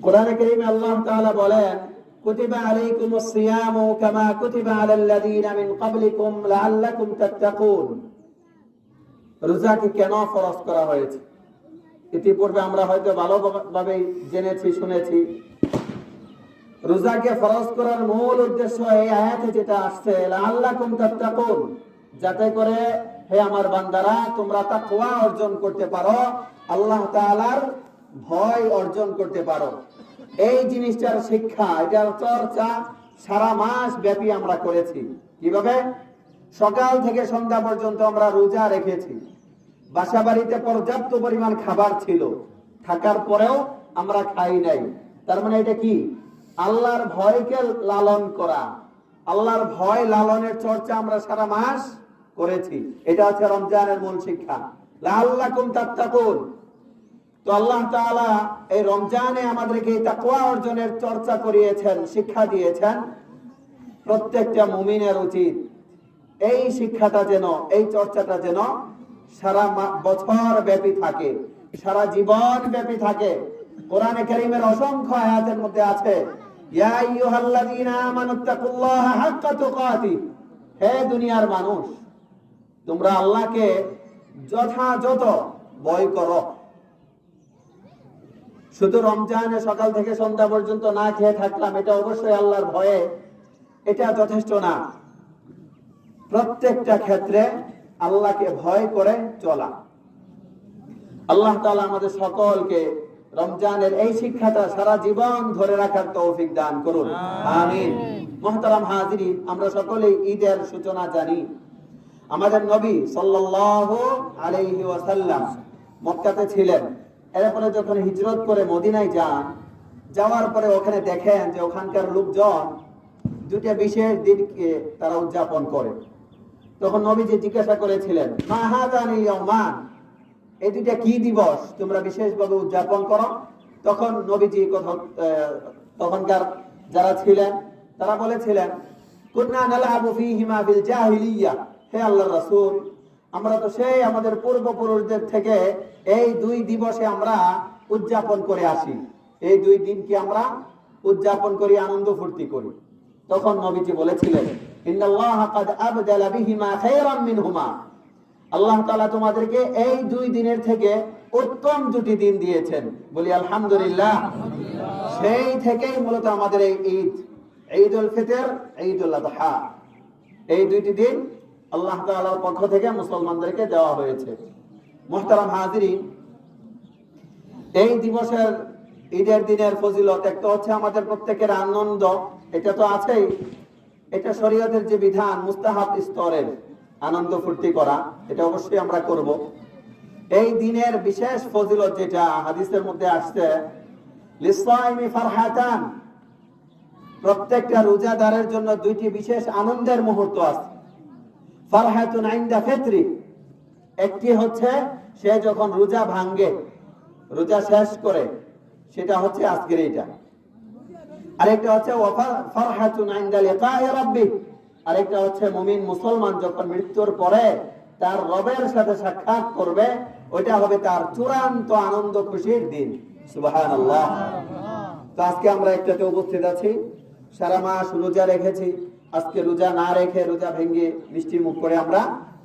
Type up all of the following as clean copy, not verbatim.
কোরআনে কারীমে আল্লাহ তাআলা বলেন, কুতিবা আলাইকুমুস সিয়ামু কামা কুতিবা আলাল লাযীনা মিন ক্বাবলিকুম লাআল্লাকুম তাত্তাকুন। রোজাকে কেন ফরজ করা হয়েছে? ইতিপূর্বে আমরা হয়তো ভালোভাবে জেনেছি, শুনেছি। রোজাকে ফরজ করার মূল উদ্দেশ্য এই আয়াতে যেটা আসছে, লাআল্লাকুম তাত্তাকুন, যাতে করে হে আমার বান্দারা তোমরা তাকওয়া অর্জন করতে পারো, আল্লাহ তাআলার ভয় অর্জন করতে পারো। এই জিনিসটার শিক্ষা, এটার চর্চা সারা মাস ব্যাপী আমরা করেছি। কিভাবে? সকাল থেকে সন্ধ্যা পর্যন্ত আমরা রোজা রেখেছি। বাসা বাড়িতে পর্যাপ্ত পরিমাণ খাবার ছিল, থাকার পরেও আমরা খাই নাই। তার মানে এটা কি? আল্লাহর ভয়কে লালন করা, আল্লাহর ভয় লালনের চর্চা আমরা সারা মাস করেছি। এটা হচ্ছে রমজানের মূল শিক্ষা, লাআল্লাকুম তাত্তাকুন। তো আল্লাহ তাআলা এই রমজানে আমাদেরকে তাকওয়া অর্জনের চর্চা করিয়েছেন, শিক্ষা দিয়েছেন। প্রত্যেকটা মুমিনের উচিত এই শিক্ষাটা যেন, এই চর্চাটা যেন সারা বছর ব্যাপী থাকে, সারা জীবন ব্যাপী থাকে। কোরআনে কারীমের অসংখ্য আয়াতের মধ্যে আছে, ইয়া আইয়ুহাল্লাযীনা আমানুত্তাকুল্লাহা হাক্কা তুকাতিহ, হে দুনিয়ার মানুষ তোমরা আল্লাহকে যথাযথ ভয় করো। শুধু রমজানে সকাল থেকে সন্ধ্যা পর্যন্ত না খেয়ে থাকলাম, এটা অবশ্যই আল্লাহর ভয়ে, এটা যথেষ্ট না। প্রত্যেকটা ক্ষেত্রে আল্লাহকে ভয় করে চলা। আল্লাহ তাআলা আমাদের সকলকে রমজানের এই শিক্ষাটা সারা জীবন ধরে রাখার তৌফিক দান করুন, আমিন। মুহতারাম হাজিরিন, আমরা সকলেই ঈদের সূচনা জানি। আমাদের নবী সাল্লাল্লাহু আলাইহি ওয়াসাল্লাম মক্কাতে ছিলেন। এরপরে যখন হিজরত করে মদিনায় যান, যাওয়ার পরে ওখানে দেখেন যে ওখানকার লোকজন দুটো বিশেষ দিনকে তারা উদযাপন করে। তখন নবীজি জিজ্ঞাসা করেছিলেন, মা হাযানিল ইয়াওমান, এই দুইটা কি দিবস তোমরা বিশেষভাবে উদযাপন করো? তখন নবীজি তখনকার যারা ছিলেন তারা বলেছিলেন, কুননা নালআবু ফীহিমা ফিল জাহিলিয়া, হে আল্লাহর রাসূল, আমরা তো সেই আমাদের পূর্বপুরুষদের থেকে এই দুই দিবসে আমরা উদযাপন করে আসি, এই দুই দিনকে আমরা উদযাপন করি, আনন্দ ফুর্তি করি। তখন নবীজি বলেছিলেন, ইন্নাল্লাহা ক্বাদ আবদালা বিহিমা খায়রাম মিনহুমা, আল্লাহ তাআলা তোমাদেরকে এই দুই দিনের থেকে উত্তম দুটি দিন দিয়েছেন। বলি আলহামদুলিল্লাহ। সেই থেকেই মূলত আমাদের এই ঈদ, ঈদুল ফিতর, ঈদুল আযহা, এই দুইটি দিন আল্লাহ তাআলার পক্ষ থেকে মুসলমানদেরকে দেওয়া হয়েছে। মুহতারাম হাজিরিন, এই দিবসের, ঈদের দিনের ফজিলত একটা হচ্ছে আমাদের প্রত্যেকের আনন্দ, এটা তো আছেই। এটা শরীয়তের যে বিধান, মুস্তাহাব স্তরের আনন্দ ফুর্তি করা, এটা অবশ্যই আমরা করব। এই দিনের বিশেষ ফজিলত যেটা হাদিসের মধ্যে আসছে, লিসাইমি ফারহাতান, প্রত্যেকটা রোজাদারের জন্য দুইটি বিশেষ আনন্দের মুহূর্ত আছে। ফারহাতুন ইনদা ফিতরি, একটি হচ্ছে সে যখন রোজা ভাঙ্গে, রোজা শেষ করে, সেটা হচ্ছে আজকের এইটা। আরেকটা হচ্ছে ফারহাতুন ইনদা লিকাই রাব্বি, আরেকটা হচ্ছে মুমিন মুসলমান যখন মৃত্যুর পরে তার রবের সাথে সাক্ষাৎ করবে, ওইটা হবে তার চূড়ান্ত আনন্দ খুশির দিন। সুবহানাল্লাহ। তো আজকে আমরা একটাতে উপস্থিত আছি, সারা মাস রোজা রেখেছি, আজকে রোজা না রেখে, রোজা ভেঙে মিষ্টি মুখ করে আমরা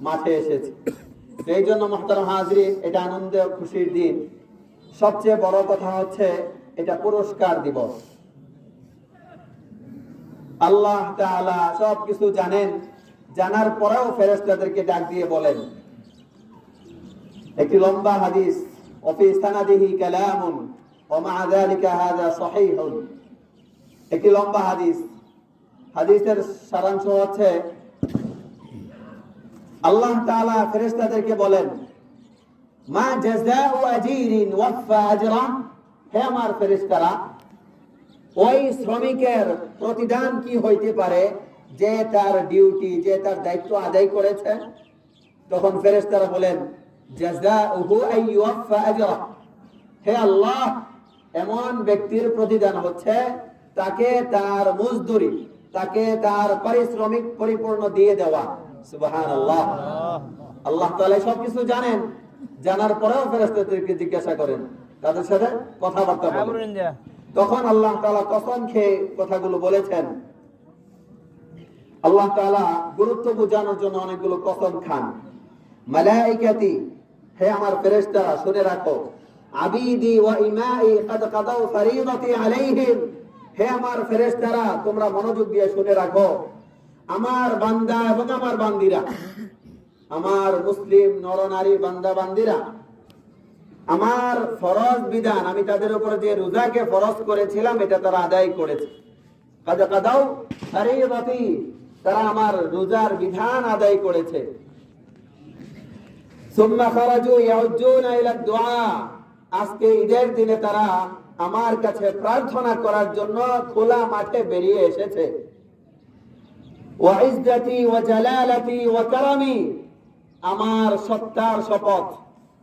মাঠে এসেছি। এই জন্য মুহতারাম হাজিরিন, এটা আনন্দ খুশির দিন। সবচেয়ে বড় কথা হচ্ছে এটা পুরস্কার দিবস। আল্লাহ তাআলা সবকিছু জানেন, জানার পরেও ফেরেশতাদেরকে ডাক দিয়ে বলেন, একটি লম্বা হাদিস, ওয়াফি সানাদিহি কালামুন ওয়া মা যালিকা হাযা সহিহুন, একটি লম্বা হাদিস। হাদিসের সারাংশ হচ্ছে, আল্লাহ তাআলা ফেরেশতাদেরকে বলেন, মা জাযাউ আজীরিন ওয়াফা আজরা, হে আমার ফেরেশতারা, ওই শ্রমিকের প্রতিদান কি হইতে পারে যে তার ডিউটি, যে তার দায়িত্ব আদায় করেছে? তখন ফেরেশতারা বলেন, জাযাউহু আইয়ুফা আজরা, হে আল্লাহ, এমন ব্যক্তির প্রতিদান হচ্ছে তাকে তার মজদুরি, তাকে তার পারিশ্রমিক পরিপূর্ণ দিয়ে দেওয়া। সুবহানাল্লাহ। আল্লাহ তাআলা সবকিছু জানেন, জানার পরেও ফেরেশতাদেরকে জিজ্ঞাসা করেন, তাদের সাথে কথাবার্তা বলেন। তখন আল্লাহ তাআলা কসম খেয়ে কথাগুলো বলেছেন। আল্লাহ তাআলা গুরুত্ব বোঝানোর জন্য অনেকগুলো কসম খান। মালাইকাতি, হে আমার ফেরেশতারা শুনে রাখো, আবিদি ওয়া ইমাই কাদ কাদাউ ফরিদাতি আলাইহিম, হে আমার ফেরেশতারা তোমরা মনোযোগ দিয়ে শুনে রাখো, আমার বান্দা এবং আমার বান্দিরা, আমার মুসলিম নরনারী বান্দা বান্দিরা, আমার ফরজ বিধান, আমি তাদের উপর যে রোজাকে ফরজ করেছিলাম এটা তারা আদায় করেছে। কাদ কাদাউ ফরিদাতি, তারা আমার রোজার বিধান আদায় করেছে। সুম্মা খারাজু ইয়াউজুনা ইলা দুআ, আজকে ঈদের দিনে তারা আমার কাছে প্রার্থনা করার জন্য খোলা মাঠে বেরিয়ে এসেছে। ওয়া ইজ্জতি ওয়া জালালাতি ওয়া কারামি, আমার সত্তার শপথ,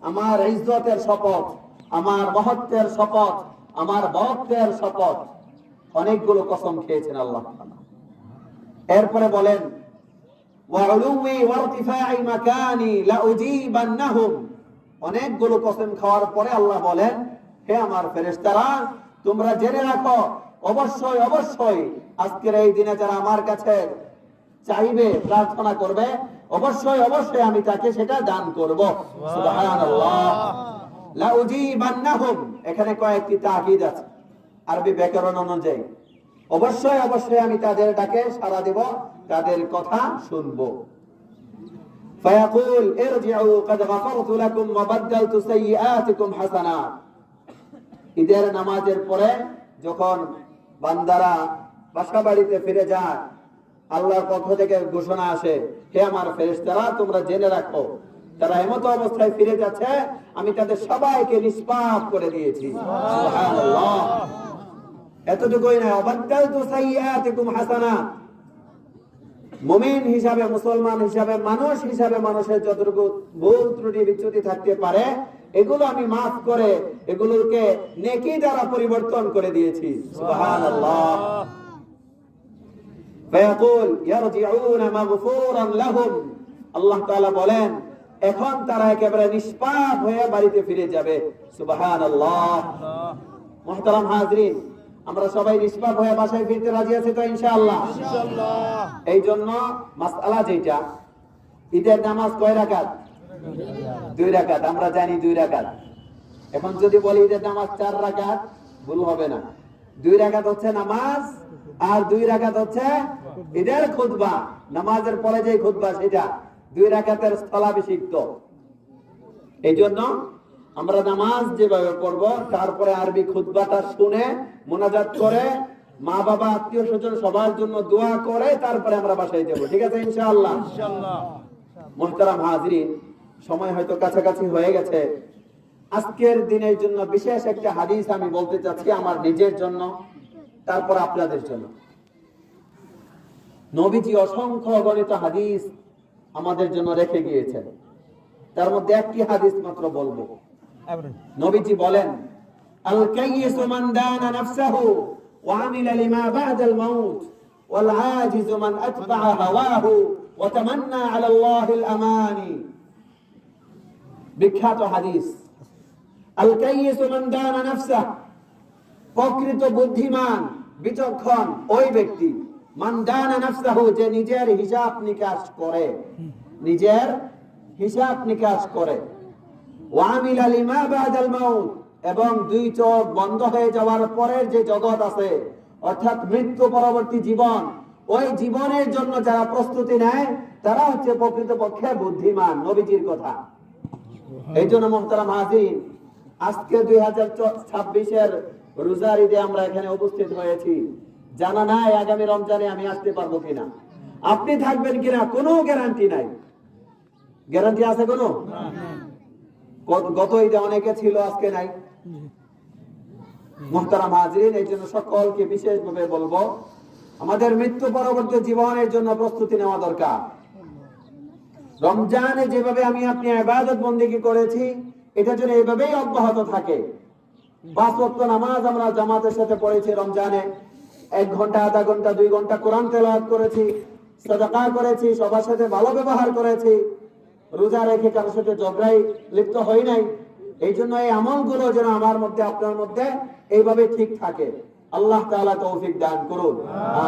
আমার ইজ্জতের শপথ, আমার মহত্বের শপথ, আমার বরকতের শপথ, অনেকগুলো কসম খেয়েছেন আল্লাহ তাআলা। এরপরে বলেন ওয়া উলুমি ওয়া ইরতিফাই মাকানি লা উজিবান্নাহুম, অনেকগুলো কসম খাওয়ার পরে আল্লাহ বলেন, হে আমার ফেরেশতারা তোমরা জেনে রাখো, অবশ্যই অবশ্যই আজকের এই দিনে যারা আমার কাছে চাইবে, প্রার্থনা করবে, অবশ্যই অবশ্যই আমি তাকে সেটা দান করব। সুবহানাল্লাহ। লা উজিবান্নাহুম, এখানে কয়েকটি তাকিদ আছে আরবি ব্যাকরণ অনুযায়ী। অবশ্যই অবশ্যই আমি তাদের ডাকে সাড়া দেব, তাদের কথা শুনবো। ফায়াকুল ইরজিউ ক্বাদ গাফারতু লাকুম ওয়া বাদদালতু সাইয়্যাতিকুম হাসানাত, ঈদের নামাজের পরে যখন বান্দারা বাসা বাড়িতে ফিরে যায়, আল্লাহর পক্ষ থেকে ঘোষণা আসে, হে আমার ফেরেশতারা তোমরা জেনে রাখো, তারা এমত অবস্থায় ফিরে যাচ্ছে আমি তাদের সবাইকে নিষ্পাপ করে দিয়েছি। সুবহানাল্লাহ। এতটুকুই না, ওয়াবাদদালতু সাইয়্যাতিকুম হাসানাত, মুমিন হিসাবে, মুসলমান হিসাবে, মানুষ হিসাবে মানুষের যতটুকু ভুল ত্রুটি বিচ্যুতি থাকতে পারে এগুলো আমি মাফ করে এগুলোকে নেকি দ্বারা পরিবর্তন করে দিয়েছি। সুবহানাল্লাহ। ফায়াকুল ইয়ারজিউনা মাগফুরান লাহুম, আল্লাহ তাআলা বলেন এখন তারা একেবারে নিষ্পাপ হয়ে বাড়িতে ফিরে যাবে। সুবহানাল্লাহ। মুহতারাম হাজরিন, আমরা সবাই নিষ্পাপ হয়ে বাসায় ফিরতে রাজি আছি তো ইনশাআল্লাহ? ইনশাআল্লাহ। এই জন্য মাসআলা যেটা, ঈদের নামাজ কয় রাকাত? 2 রাকাত। আমরা জানি 2 রাকাত। এখন যদি বলি ঈদের নামাজ 4 রাকাত, ভুল হবে না। 2 রাকাত হচ্ছে নামাজ আর 2 রাকাত হচ্ছে ঈদের খুতবা। নামাজের পরে যে খুতবা সেটা 2 রাকাতের স্থলাভিষিক্ত। এই জন্য আমরা নামাজ যেভাবে পড়ব তারপরে আরবি খুতবাটা শুনে মুনাজাত করে মা বাবা আত্মীয় স্বজন সবার জন্য দোয়া করে তারপরে আমরা বাসায় যাব। ঠিক আছে ইনশাআল্লাহ? ইনশাআল্লাহ। মুহতারাম হাজরিন, সময় হয়তো কাছাকাছি হয়ে গেছে। আজকের দিনের জন্য বিশেষ একটা হাদিস আমি বলতে চাচ্ছি, আমার নিজের জন্য, তারপর আপনাদের জন্য। নবীজি অসংখ্য অগণিত হাদিস আমাদের জন্য রেখে গিয়েছেন, তার মধ্যে একটি হাদিস মাত্র বলবো। নবীজি বলেন, আল কাইয়িসু মান দানা নাফসাহু ওয়া আমিলা লিমা বা'দাল মাউত ওয়াল আজিজু মান আতবা'a হাওয়াহু ওয়া তামান্না আলা আল্লাহিল আমানি। বিখ্যাত হাদিস। আল কাইয়িসু মান দানা নাফসাহু, প্রকৃত বুদ্ধিমান বিচক্ষণ ওই ব্যক্তি, মান দানা নাফসাহু, যে নিজের হিসাব নিকাশ করে, নিজের হিসাব নিকাশ করে, ওয়া আমিলা লিমা বা'দাল মাউত, এবং 2 চোখ বন্ধ হয়ে যাওয়ার পরের যে জগৎ আছে অর্থাৎ মৃত্যু পরবর্তী জীবন, ওই জীবনের জন্য যারা প্রস্তুতি নেয় তারা হচ্ছে প্রকৃতপক্ষে বুদ্ধিমান। নবীজির কথা। এই জন্য মুহতারাম হাজির, আজকে 2026-এর রোজার ঈদে আমরা এখানে উপস্থিত হয়েছি। জানা নাই আগামী রমজানে আমি আসতে পারবো কিনা, আপনি থাকবেন কিনা কোনো গ্যারান্টি নাই। গ্যারান্টি আছে কোনো? গত ঈদে অনেকে ছিল, আজকে নাই। মুহতারাম হাজিরিন, এই জন্য সকলকে বিশেষভাবে বলবো, আমাদের মৃত্যু পরবর্তী জীবনের জন্য প্রস্তুতি নেওয়া দরকার। রমজানে যেভাবে আমি আপনি ইবাদত বন্দেগী করেছি এটা যেন এইভাবেই অব্যাহত থাকে। 5 ওয়াক্ত নামাজ আমরা জামাতের সাথে পড়েছি রমজানে, 1 ঘন্টা, আধা ঘন্টা, 2 ঘন্টা কোরআন তেলাওয়াত করেছি, সাদাকা করেছি, সবার সাথে ভালো ব্যবহার করেছি, রোজা রেখে কারোর সাথে ঝগড়ায় লিপ্ত হই নাই, এই জন্য এই আমলগুলো যেন আমার মধ্যে আপনার মধ্যে এইভাবে ঠিক থাকে। আল্লাহ তাআলা তৌফিক দান করুন,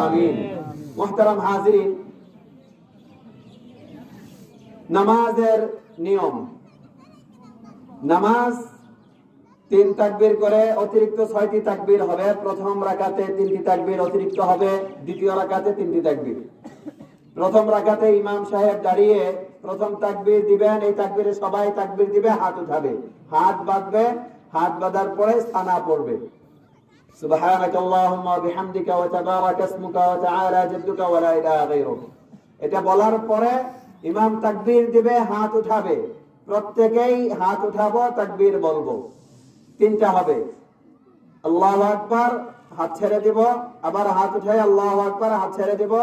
আমিন। মুহতারাম হাজিরিন, নামাজের নিয়ম, নামাজ 3 তাকবীর করে অতিরিক্ত 6টি তাকবীর হবে। প্রথম রাকাতে 3টি তাকবীর অতিরিক্ত হবে, দ্বিতীয় রাকাতে 3টি তাকবীর। প্রথম রাকাতে ইমাম সাহেব দাঁড়িয়ে প্রথম তাকবীর দিবেন, এই তাকবীরে সবাই তাকবীর দিবে, হাত উঠাবে, হাত বাঁধবে, হাত বাঁধার পরে সানা পড়বে, সুবহানাকাল্লাহুম্মা ওয়া বিহামদিকা ওয়া তাবারাকা ইসমুকা ওয়া তাআলা জাদ্দুকা ওয়া লা ইলাহা গায়রুক। এটা বলার পরে ইমাম তাকবীর দিবে, হাত উঠাবে, প্রত্যেকেই হাত উঠাবো, তাকবীর বলবো। 3টা হবে, আল্লাহু আকবার, হাত ছেড়ে দিব, আবার হাত উঠাই, আল্লাহু আকবার, হাত ছেড়ে দিব,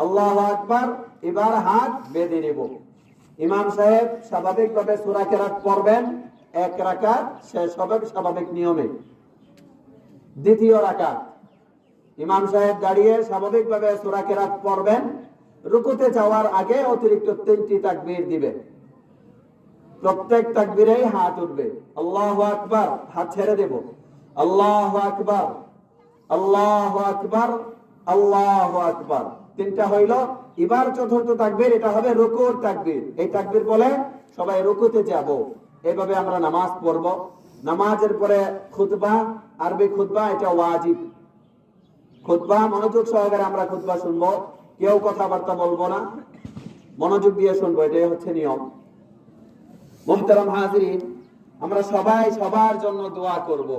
আল্লাহু আকবার, এবার হাত বেঁধে নিব। ইমাম সাহেব স্বাভাবিকভাবে সূরা কেরাত পড়বেন, 1 রাকাত শেষ হবে স্বাভাবিক নিয়মে। দ্বিতীয় রাকাত ইমাম সাহেব দাঁড়িয়ে স্বাভাবিকভাবে সূরা কেরাত পড়বেন, রুকুতে যাওয়ার আগে অতিরিক্ত 3টি তাকবীর দিবেন। প্রত্যেক তাকবীরেই হাত উঠবে, আল্লাহু আকবার, হাত ছেড়ে দেব, আল্লাহু আকবার, আল্লাহু আকবার, আল্লাহু আকবার। 3টা হইল। এবার চতুর্থ তাকবীর, এটা হবে রুকুর তাকবীর। এই তাকবীর বলে সবাই রুকুতে যাব। এইভাবে আমরা নামাজ পড়ব। নামাজের পরে খুতবা, আরবি খুতবা, এটা ওয়াজিব খুতবা। মনোযোগ সহকারে আমরা খুতবা শুনবো, কেউ কথাবার্তা বলবো না, মনোযোগ দিয়ে শুনবো, এটাই হচ্ছে নিয়ম। মুহতারাম হাজিরিন, আমরা সবাই সবার জন্য দোয়া করব।